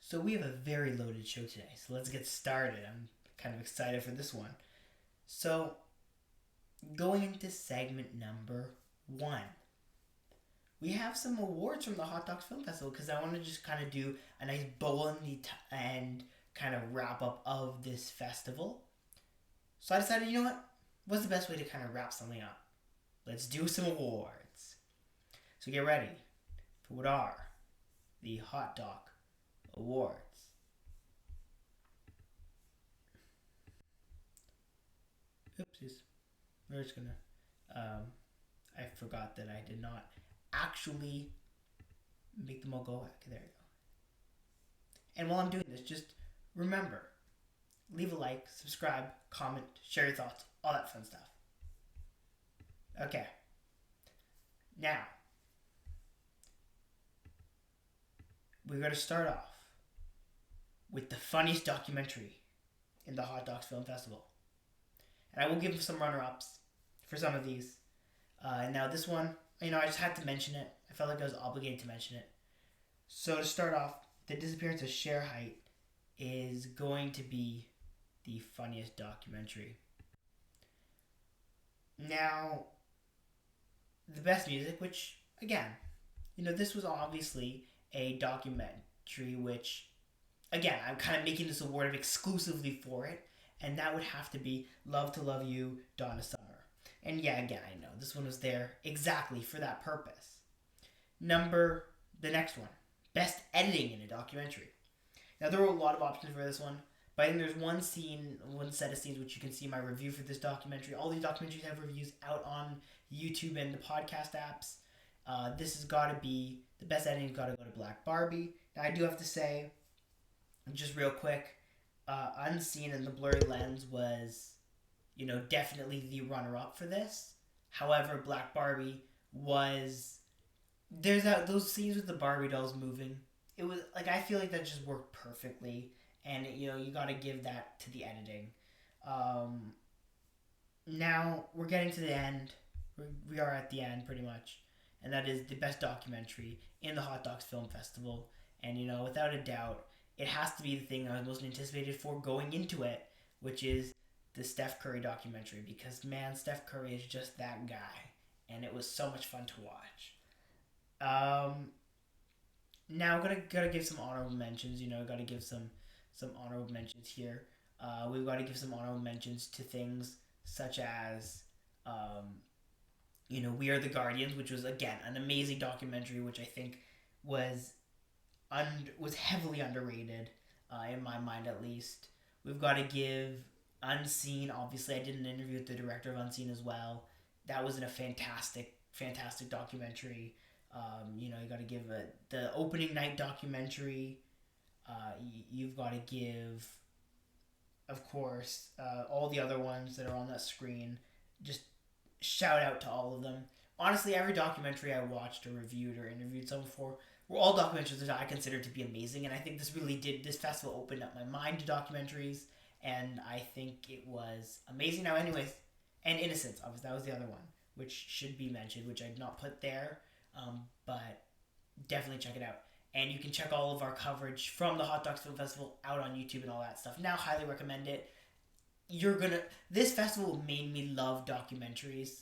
So we have a very loaded show today, so let's get started. I'm kind of excited for this one. So, going into segment number 1, we have some awards from the HotDocs Film Festival because I want to just kind of do a nice bow on the end kind of wrap up of this festival. So I decided, you know what? What's the best way to kind of wrap something up? Let's do some awards. So get ready for what are the HotDoc Awards. Oopsies. We're just gonna. I forgot that I did not actually make them all go back. There we go. And while I'm doing this, just remember, leave a like, subscribe, comment, share your thoughts, all that fun stuff. Okay. Now, we're going to start off with the funniest documentary in the HotDocs Film Festival. And I will give some runner-ups for some of these. And now this one, I just had to mention it. I felt like I was obligated to mention it. So to start off, The Disappearance of Cher Height is going to be the funniest documentary. Now, the best music, which, again, this was obviously a documentary which, again, I'm kind of making this award exclusively for it, and that would have to be Love to Love You, Donna Summer. And yeah, again, I know, this one was there exactly for that purpose. The next one, Best Editing in a Documentary. Now, there were a lot of options for this one, but I think there's one set of scenes which you can see in my review for this documentary. All these documentaries have reviews out on YouTube and the podcast apps. This has got to be, the best editing's got to go to Black Barbie. Now, I do have to say, just real quick, Unseen and the Blurry Lens was, definitely the runner-up for this. However, Black Barbie was, those scenes with the Barbie dolls moving, it was, I feel like that just worked perfectly. And, you got to give that to the editing. Now, we're getting to the end. We are at the end, pretty much. And that is the best documentary in the HotDocs Film Festival. And, without a doubt, it has to be the thing I was most anticipated for going into it, which is the Steph Curry documentary. Because, man, Steph Curry is just that guy. And it was so much fun to watch. Now, gotta give some honorable mentions. Gotta give some honorable mentions here. We've got to give some honorable mentions to things such as, We Are the Guardians, which was, again, an amazing documentary, which I think was heavily underrated, in my mind at least. We've got to give Unseen. Obviously, I did an interview with the director of Unseen as well. That was a fantastic documentary. You got to give the opening night documentary. You've got to give, of course, all the other ones that are on that screen. Just shout out to all of them. Honestly, every documentary I watched or reviewed or interviewed someone for were all documentaries that I considered to be amazing, and I think this festival opened up my mind to documentaries, and I think it was amazing. Now, anyways, and Innocence, obviously, that was the other one, which should be mentioned, which I did not put there, but definitely check it out. And you can check all of our coverage from the HotDocs Film Festival out on YouTube and all that stuff. Now, highly recommend it. This festival made me love documentaries,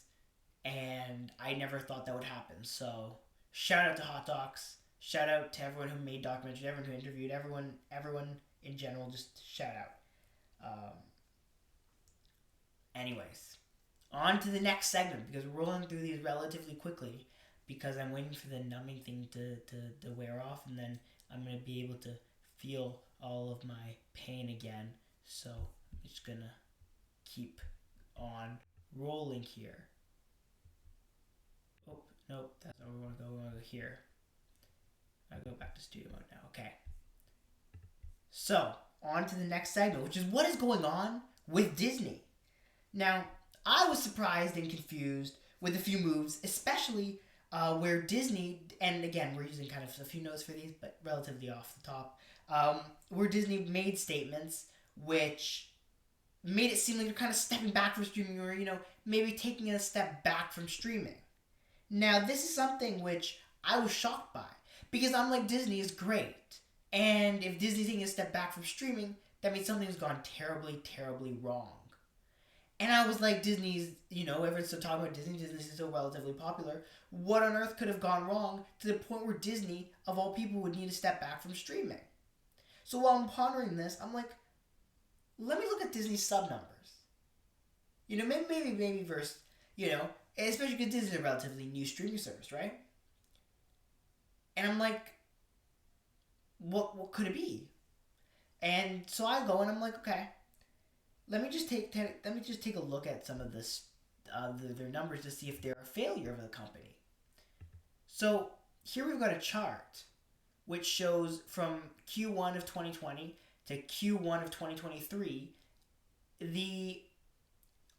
and I never thought that would happen. So, shout out to HotDocs. Shout out to everyone who made documentaries, everyone who interviewed, everyone in general, just shout out. Anyways, on to the next segment, because we're rolling through these relatively quickly, because I'm waiting for the numbing thing to wear off, and then I'm going to be able to feel all of my pain again. So I'm just going to keep on rolling here. Oh, nope, that's not where we want to go. We want to go here. I'll go back to studio mode now. Okay. So, on to the next segment, which is what is going on with Disney. Now, I was surprised and confused with a few moves, especially where Disney, and again, we're using kind of a few notes for these, but relatively off the top, where Disney made statements which made it seem like they're kind of stepping back from streaming, or, maybe taking a step back from streaming. Now, this is something which I was shocked by, because I'm like, Disney is great, And if Disney's taking a step back from streaming, that means something's gone terribly, terribly wrong. And I was like, Disney's, everyone's still talking about Disney. Disney's still relatively popular. What on earth could have gone wrong to the point where Disney, of all people, would need to step back from streaming? So while I'm pondering this, I'm like, let me look at Disney's sub numbers. Maybe versus, especially because Disney's a relatively new streaming service, right? And I'm like, what could it be? And so I go and I'm like, okay, let me just take a look at some of this, their numbers to see if they're a failure of the company. So here we've got a chart which shows from Q1 of 2020 to Q1 of 2023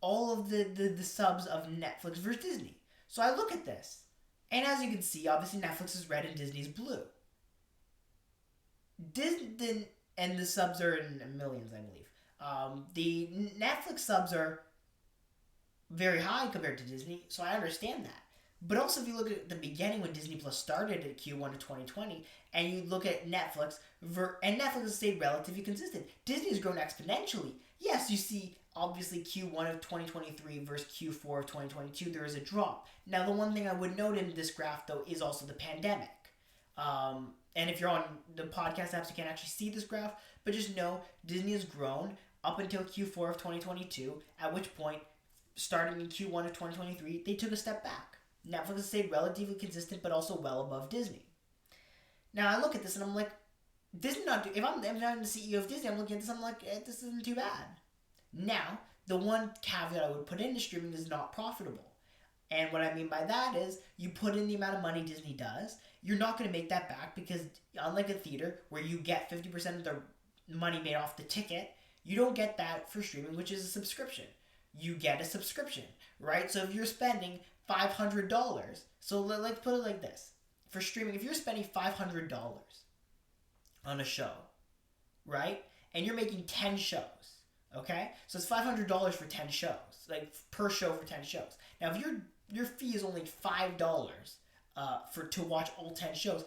all of the subs of Netflix versus Disney. So I look at this, and as you can see, obviously Netflix is red and Disney's blue. Disney, and the subs are in millions, I believe. The Netflix subs are very high compared to Disney, so I understand that. But also, if you look at the beginning when Disney Plus started at Q1 of 2020, and you look at Netflix, and Netflix has stayed relatively consistent. Disney has grown exponentially. Yes, you see, obviously, Q1 of 2023 versus Q4 of 2022, there is a drop. Now, the one thing I would note in this graph, though, is also the pandemic. And if you're on the podcast apps, you can't actually see this graph, but just know Disney has grown up until Q4 of 2022, at which point, starting in Q1 of 2023, they took a step back. Netflix has stayed relatively consistent, but also well above Disney. Now, I look at this and I'm like, Disney if I'm the CEO of Disney, I'm looking at this, I'm like, this isn't too bad. Now, the one caveat I would put into streaming is not profitable. And what I mean by that is, you put in the amount of money Disney does, you're not going to make that back because unlike a theater where you get 50% of the money made off the ticket, you don't get that for streaming, which is a subscription. You get a subscription, right? So if you're spending $500, so let's put it like this. For streaming, if you're spending $500 on a show, right? And you're making 10 shows, okay? So it's $500 for 10 shows, like per show for 10 shows. Now, if your fee is only $5 to watch all 10 shows,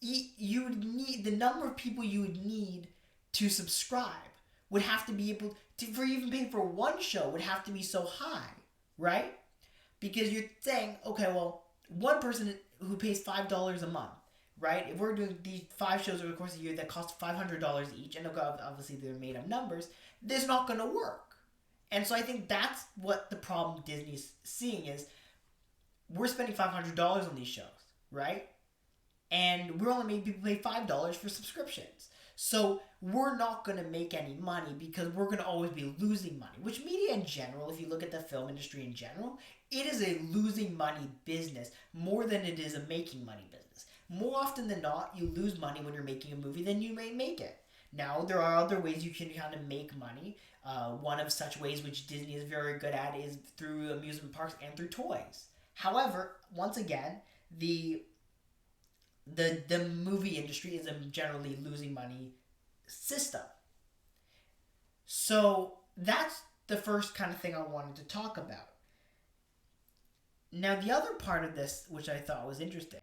you would need the number of people you would need to subscribe would have to be able to, for even paying for one show would have to be so high, right? Because you're saying, okay, well, one person who pays $5 a month, right? If we're doing these 5 shows over the course of a year that cost $500 each, and obviously they're made up numbers, this is not going to work. And so I think that's what the problem Disney's seeing is, we're spending $500 on these shows, right? And we're only making people pay $5 for subscriptions. So we're not going to make any money because we're going to always be losing money. Which media in general, if you look at the film industry in general, it is a losing money business more than it is a making money business. More often than not, you lose money when you're making a movie than you may make it. Now, there are other ways you can kind of make money. One of such ways which Disney is very good at is through amusement parks and through toys. However, once again, the movie industry is a generally losing money system. So that's the first kind of thing I wanted to talk about. Now, the other part of this, which I thought was interesting,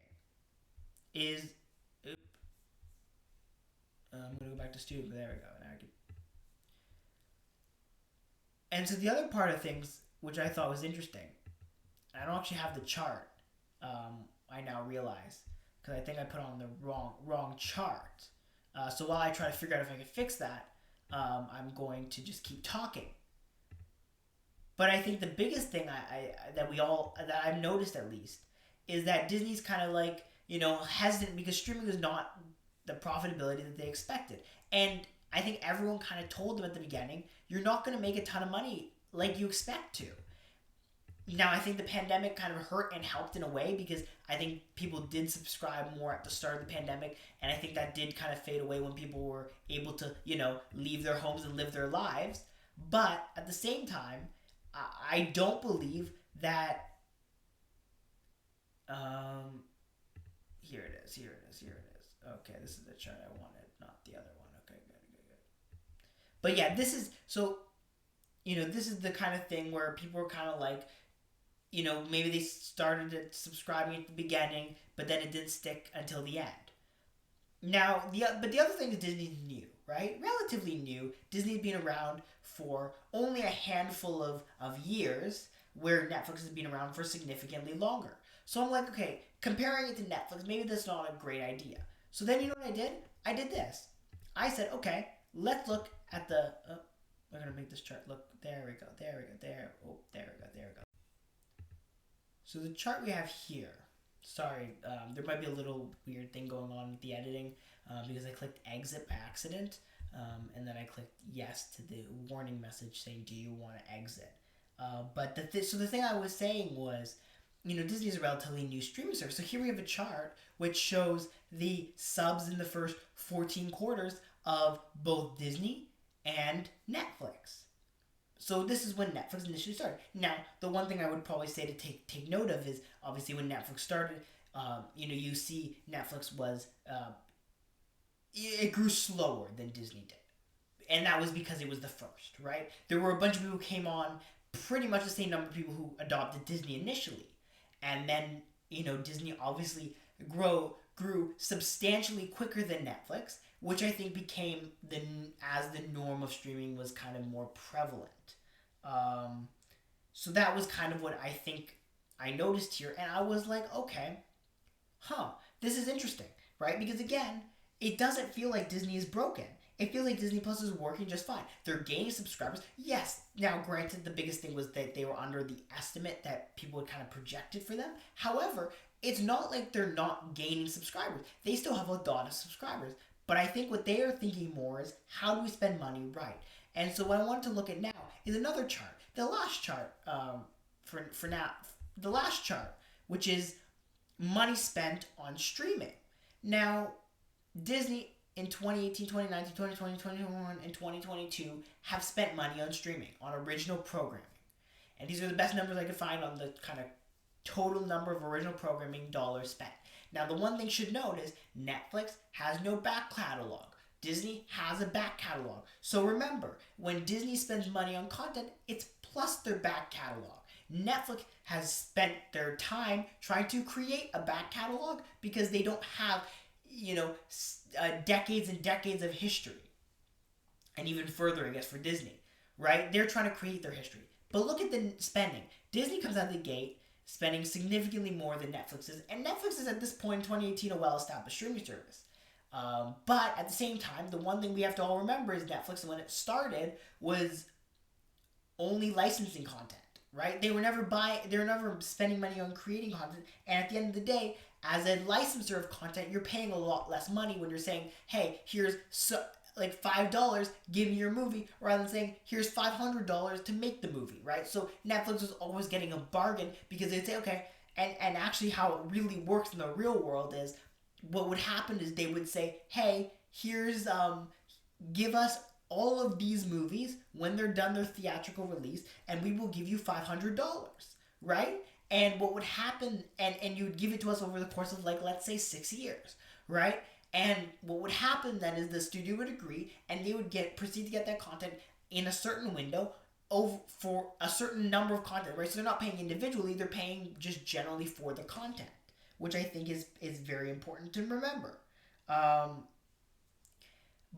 is... I'm going to go back to studio. There we go. And so the other part of things, which I thought was interesting, I don't actually have the chart, I now realize, because I think I put on the wrong chart. So while I try to figure out if I can fix that, I'm going to just keep talking. But I think the biggest thing that I've noticed at least is that Disney's kind of like, hesitant because streaming is not the profitability that they expected. And I think everyone kind of told them at the beginning, you're not going to make a ton of money like you expect to. Now, I think the pandemic kind of hurt and helped in a way because I think people did subscribe more at the start of the pandemic, and I think that did kind of fade away when people were able to, leave their homes and live their lives. But at the same time, I don't believe that... Here it is. Okay, this is the chart I wanted, not the other one. Okay, good. But yeah, this is... So, this is the kind of thing where people are kind of like... maybe they started subscribing at the beginning, but then it didn't stick until the end. Now, the other thing is Disney's new, right? Relatively new. Disney's been around for only a handful of years, where Netflix has been around for significantly longer. So I'm like, okay, comparing it to Netflix, maybe that's not a great idea. So then you know what I did? I did this. I said, okay, let's look at the. We're gonna make this chart look. There we go. There we go. There. Oh, there we go. There we go. So the chart we have here. Sorry, there might be a little weird thing going on with the editing because I clicked exit by accident, and then I clicked yes to the warning message saying, "Do you want to exit?" But so the thing I was saying was, Disney is a relatively new streaming service. So here we have a chart which shows the subs in the first 14 quarters of both Disney and Netflix. So this is when Netflix initially started. Now, the one thing I would probably say to take note of is obviously when Netflix started, you see Netflix was it grew slower than Disney did, and that was because it was the first, right? There were a bunch of people who came on, pretty much the same number of people who adopted Disney initially, and then Disney obviously grew substantially quicker than Netflix, which I think became as the norm of streaming was kind of more prevalent. So that was kind of what I think I noticed here, and I was like, okay, this is interesting, right? Because again, it doesn't feel like Disney is broken. It feels like Disney Plus is working just fine. They're gaining subscribers. Yes, now granted, the biggest thing was that they were under the estimate that people had kind of projected for them. However, it's not like they're not gaining subscribers. They still have a lot of subscribers. But I think what they are thinking more is, how do we spend money right? And so what I wanted to look at now is another chart. The last chart, for now, the last chart, which is money spent on streaming. Now, Disney in 2018, 2019, 2020, 2021, and 2022 have spent money on streaming, on original programming. And these are the best numbers I could find on the kind of total number of original programming dollars spent. Now, the one thing you should note is Netflix has no back catalog. Disney has a back catalog. So remember, when Disney spends money on content, it's plus their back catalog. Netflix has spent their time trying to create a back catalog because they don't have, decades and decades of history. And even further, I guess, for Disney, right? They're trying to create their history. But look at the spending. Disney comes out of the gate spending significantly more than Netflix is. And Netflix is at this point in 2018 a well-established streaming service. But at the same time, the one thing we have to all remember is Netflix, when it started, was only licensing content, right? They were never spending money on creating content. And at the end of the day, as a licensor of content, you're paying a lot less money when you're saying, hey, here's $5, give me your movie, rather than saying, here's $500 to make the movie, right? So Netflix was always getting a bargain because they'd say, okay, and actually how it really works in the real world is, what would happen is they would say, hey, here's, give us all of these movies when they're done their theatrical release, and we will give you $500, right? And what would happen, and you would give it to us over the course of, let's say 6 years, right? And what would happen then is the studio would agree, and they would proceed to get that content in a certain window for a certain number of content, right? So they're not paying individually, they're paying just generally for the content, which I think is very important to remember.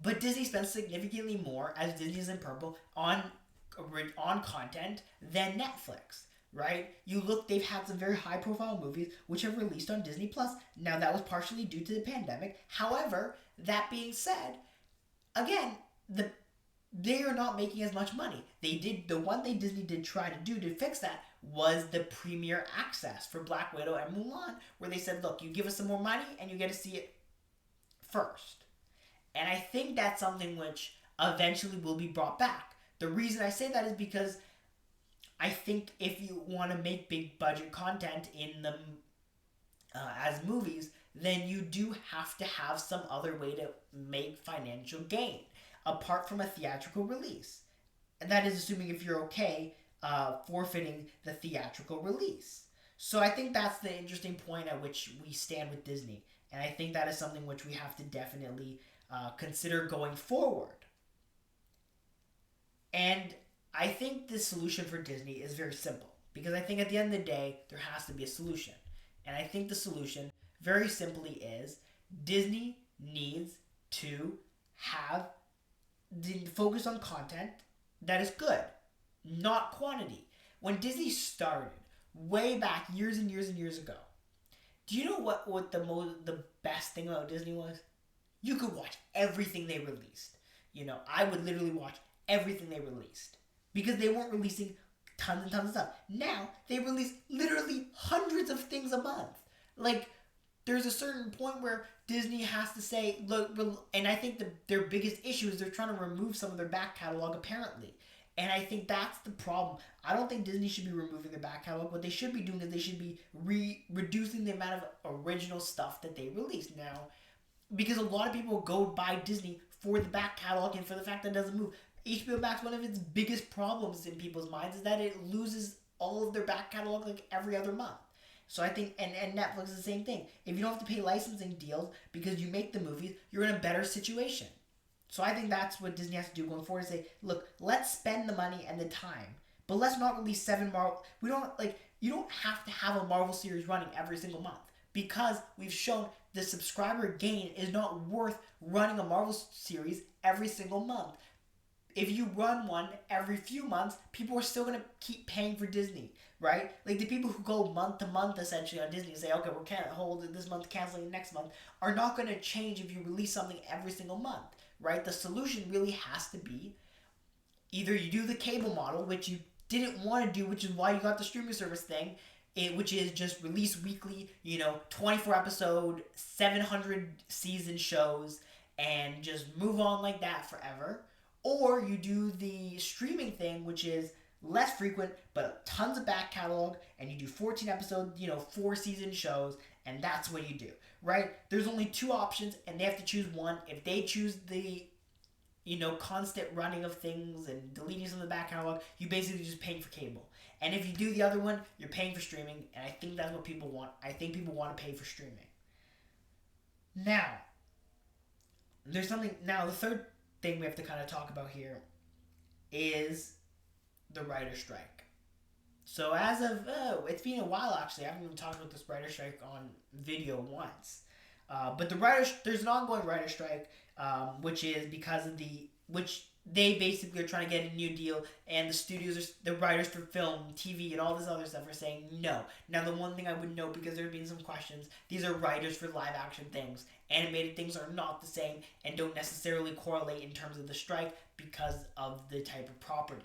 But Disney spends significantly more, as Disney's in purple, on content than Netflix, right? You look, they've had some very high-profile movies which have released on Disney Plus. Now, that was partially due to the pandemic. However, that being said, again, they are not making as much money. The one thing Disney did try to do to fix that was the premiere access for Black Widow and Mulan, where they said, look, you give us some more money and you get to see it first. And I think that's something which eventually will be brought back. The reason I say that is because I think if you want to make big budget content in them as movies, then you do have to have some other way to make financial gain apart from a theatrical release. And that is assuming if you're okay forfeiting the theatrical release. So I think that's the interesting point at which we stand with Disney. And I think that is something which we have to definitely consider going forward. And I think the solution for Disney is very simple. Because I think at the end of the day, there has to be a solution. And I think the solution, very simply, is Disney needs to have the focus on content that is good, not quantity. When Disney started, way back years and years and years ago, do you know what the best thing about Disney was? You could watch everything they released. I would literally watch everything they released because they weren't releasing tons and tons of stuff. Now they release literally hundreds of things a month. Like, there's a certain point where Disney has to say, look, and I think their biggest issue is they're trying to remove some of their back catalog, apparently. And I think that's the problem. I don't think Disney should be removing their back catalog. What they should be doing is they should be reducing the amount of original stuff that they release now. Because a lot of people go buy Disney for the back catalog and for the fact that it doesn't move. HBO Max, one of its biggest problems in people's minds is that it loses all of their back catalog like every other month. So I think, and Netflix is the same thing. If you don't have to pay licensing deals because you make the movies, you're in a better situation. So I think that's what Disney has to do going forward, is say, look, let's spend the money and the time, but let's not release 7 Marvel. You don't have to have a Marvel series running every single month, because we've shown the subscriber gain is not worth running a Marvel series every single month. If you run one every few months, people are still going to keep paying for Disney, right? Like, the people who go month to month essentially on Disney and say, okay, we're can't hold it this month, canceling next month, are not going to change if you release something every single month, right? The solution really has to be either you do the cable model, which you didn't want to do, which is why you got the streaming service thing, which is just release weekly, 24 episode, 700 season shows, and just move on like that forever. Or you do the streaming thing, which is less frequent, but tons of back catalog, and you do 14 episode, 4 season shows, and that's what you do, right? There's only 2 options, and they have to choose one. If they choose the, constant running of things and deleting some of the back catalog, you basically just paying for cable. And if you do the other one, you're paying for streaming, and I think that's what people want. I think people want to pay for streaming. Now, the third thing we have to kind of talk about here is the writer's strike. So as of, it's been a while actually, I haven't even talked about this writer's strike on video once. But there's an ongoing writer's strike, which is because of which they basically are trying to get a new deal, and the writers for film, TV, and all this other stuff are saying no. Now, the one thing I would note, because there have been some questions, these are writers for live action things. Animated things are not the same and don't necessarily correlate in terms of the strike because of the type of property.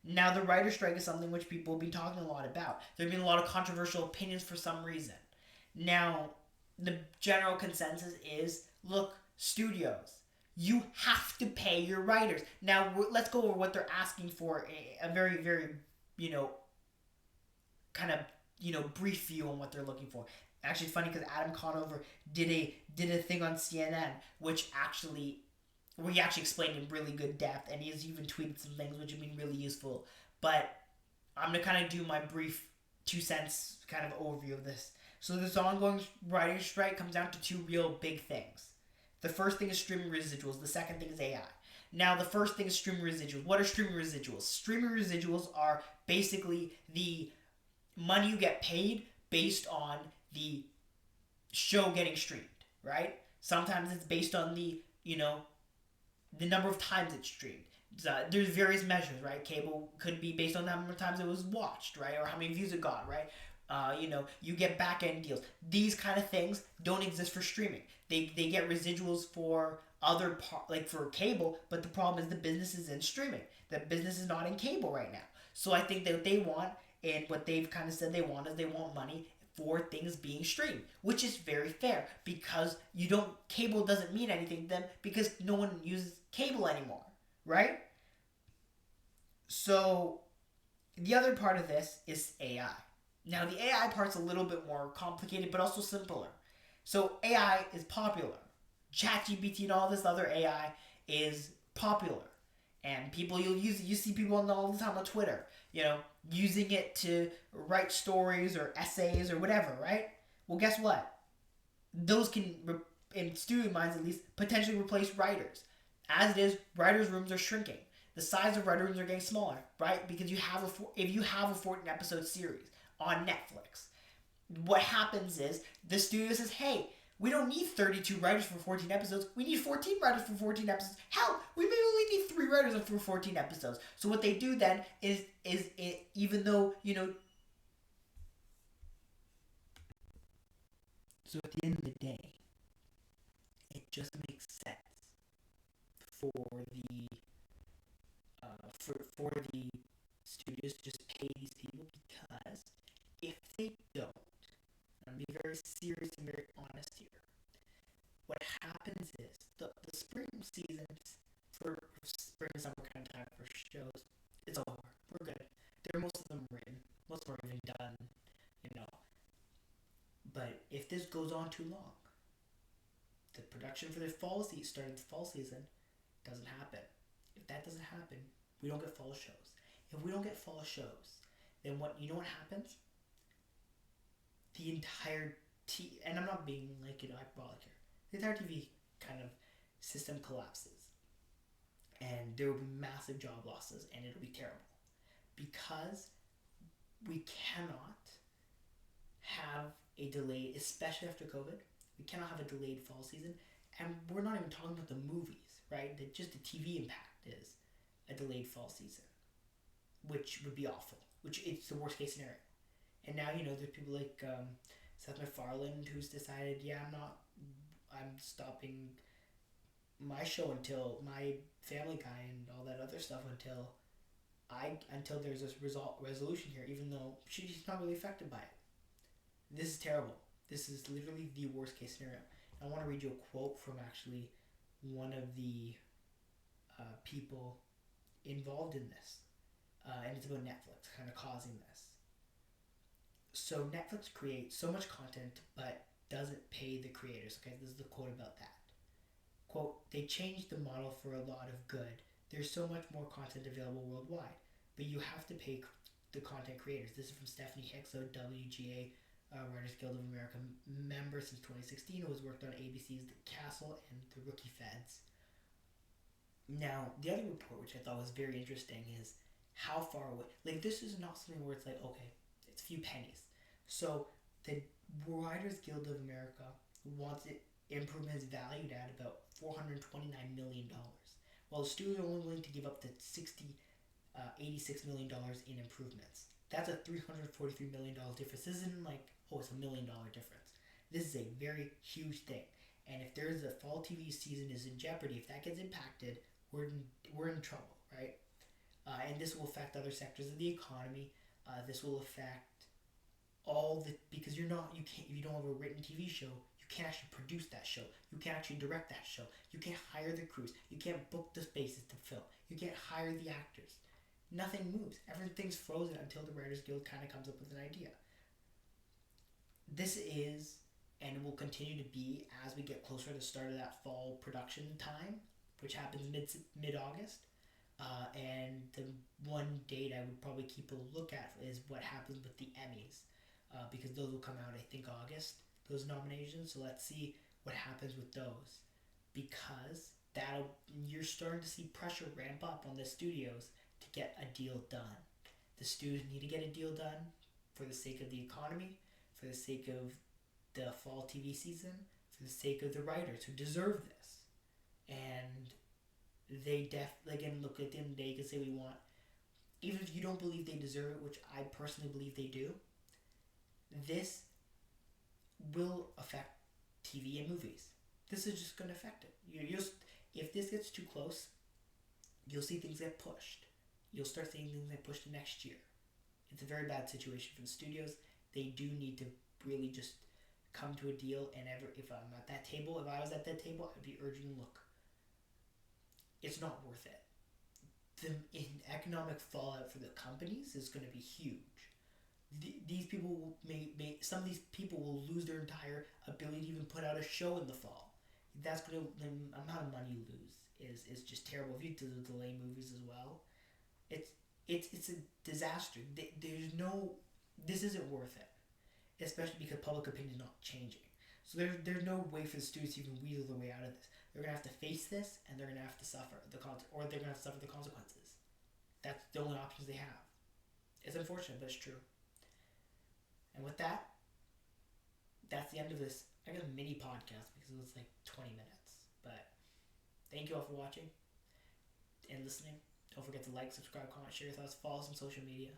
Now, the writer's strike is something which people have been talking a lot about. There have been a lot of controversial opinions for some reason. Now, the general consensus is, look, studios, you have to pay your writers. Now, let's go over what they're asking for, a very, very, kind of, brief view on what they're looking for. Actually, it's funny because Adam Conover did a thing on CNN, where he actually explained in really good depth, and he has even tweeted some things which have been really useful. But I'm going to kind of do my brief 2 cents kind of overview of this. So this ongoing writer's strike comes down to 2 real big things. The first thing is streaming residuals. The second thing is AI. Now, the first thing is streaming residuals. What are streaming residuals? Streaming residuals are basically the money you get paid based on the show getting streamed, right? Sometimes it's based on the number of times it's streamed. There's various measures, right? Cable could be based on how many times it was watched, right? Or how many views it got, right? You get back-end deals. These kind of things don't exist for streaming. They get residuals for other like for cable, but the problem is the business is in streaming. The business is not in cable right now. So I think that what they want, and what they've kind of said they want, is they want money for things being streamed, which is very fair, because cable doesn't mean anything to them because no one uses cable anymore, right? So the other part of this is AI. Now, the AI part's a little bit more complicated, but also simpler. So AI is popular. ChatGPT and all this other AI is popular. And you see people all the time on Twitter, using it to write stories or essays or whatever, right? Well, guess what? Those can, in studio minds at least, potentially replace writers. As it is, writers' rooms are shrinking. The size of writer rooms are getting smaller, right? Because if you have a 14 episode series on Netflix, what happens is the studio says, hey, We don't need 32 writers for 14 episodes. We need 14 writers for 14 episodes. Hell, we may only need 3 writers for 14 episodes. So what they do then is it, even though, so at the end of the day, it just makes sense for the for the studios to just pay these people, because if they don't, I'm being very serious and very honest here, what happens is the spring seasons for spring and summer kind of time for shows, it's over. We're good. Most of them written. Most of them are even done, you know. But if this goes on too long, the production for the starting the fall season doesn't happen. If that doesn't happen, we don't get fall shows. If we don't get fall shows, then what happens? The entire and I'm not being hyperbolic here. The entire TV kind of system collapses, and there will be massive job losses, and it'll be terrible, because we cannot have a delay, especially after COVID. We cannot have a delayed fall season, and we're not even talking about the movies, right? Just the TV impact is a delayed fall season, which would be awful. Which it's the worst case scenario. And now there's people like Seth MacFarlane, who's decided, I'm stopping my show until my Family Guy and all that other stuff until there's this resolution here, even though she's not really affected by it. This is terrible. This is literally the worst case scenario. I want to read you a quote from actually one of the people involved in this, and it's about Netflix kind of causing this. So Netflix creates so much content but doesn't pay the creators. Okay, this is the quote about that. Quote, they changed the model for a lot of good. There's so much more content available worldwide, but you have to pay the content creators. This is from Stephanie Hicks, a WGA Writers Guild of America member since 2016, who has worked on ABC's The Castle and The Rookie Feds. Now, the other report, which I thought was very interesting, is how far away. This is not something where it's okay, it's a few pennies. So the Writers Guild of America wants improvements valued at about $429 million, while the studio are only willing to give up the $86 million in improvements. That's a $343 million difference. This isn't it's $1 million difference. This is a very huge thing. And if there's a fall TV season is in jeopardy, if that gets impacted, we're in trouble, right? And this will affect other sectors of the economy. This will affect because if you don't have a written TV show, you can't actually produce that show. You can't actually direct that show. You can't hire the crews. You can't book the spaces to film. You can't hire the actors. Nothing moves. Everything's frozen until the Writers Guild kind of comes up with an idea. This is, and will continue to be, as we get closer to the start of that fall production time, which happens mid-August. And the one date I would probably keep a look at is what happens with the Emmys, because those will come out, I think, August, those nominations. So let's see what happens with those, because you're starting to see pressure ramp up on the studios to get a deal done. The studios need to get a deal done for the sake of the economy, for the sake of the fall TV season, for the sake of the writers who deserve this. And they again, look, at the end of the day, you can say we want, even if you don't believe they deserve it, which I personally believe they do, this will affect TV and movies. This is just going to affect it. If this gets too close, you'll see things get pushed. You'll start seeing things get pushed to next year. It's a very bad situation for the studios. They do need to really just come to a deal, and if I'm at that table, if I was at that table, I'd be urging, look, it's not worth it. The economic fallout for the companies is going to be huge. These people some of these people will lose their entire ability to even put out a show in the fall. The amount of money you lose is just terrible. If you delay movies as well, it's a disaster. This isn't worth it, especially because public opinion is not changing. So there's no way for the studios to even wheedle their way out of this. They're going to have to face this, and they're going to have to suffer they're going to have to suffer the consequences. That's the only options they have. It's unfortunate, but it's true. And with that, that's the end of this I guess, mini podcast because it was like 20 minutes. But thank you all for watching and listening. Don't forget to like, subscribe, comment, share your thoughts, follow us on social media.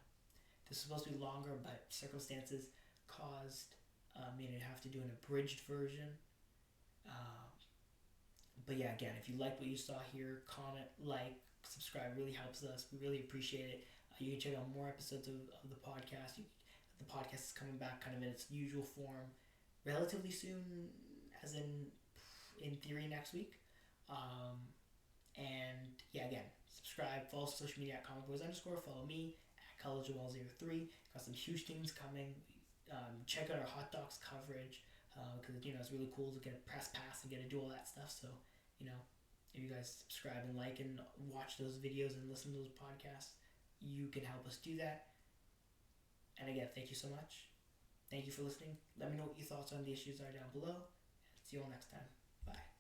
This is supposed to be longer, but circumstances caused me to have to do an abridged version. But yeah, again, if you like what you saw here, comment, like, subscribe. Really helps us. We really appreciate it. You can check out more episodes of the podcast. The podcast is coming back kind of in its usual form relatively soon, as in theory next week. And yeah, again, subscribe, follow social media at comicboys_. Follow me at collegeofall03. Got some huge things coming. Check out our HotDocs coverage because it's really cool to get a press pass and get to do all that stuff. So if you guys subscribe and like and watch those videos and listen to those podcasts, you can help us do that. And again, thank you so much. Thank you for listening. Let me know what your thoughts on the issues are down below. See you all next time. Bye.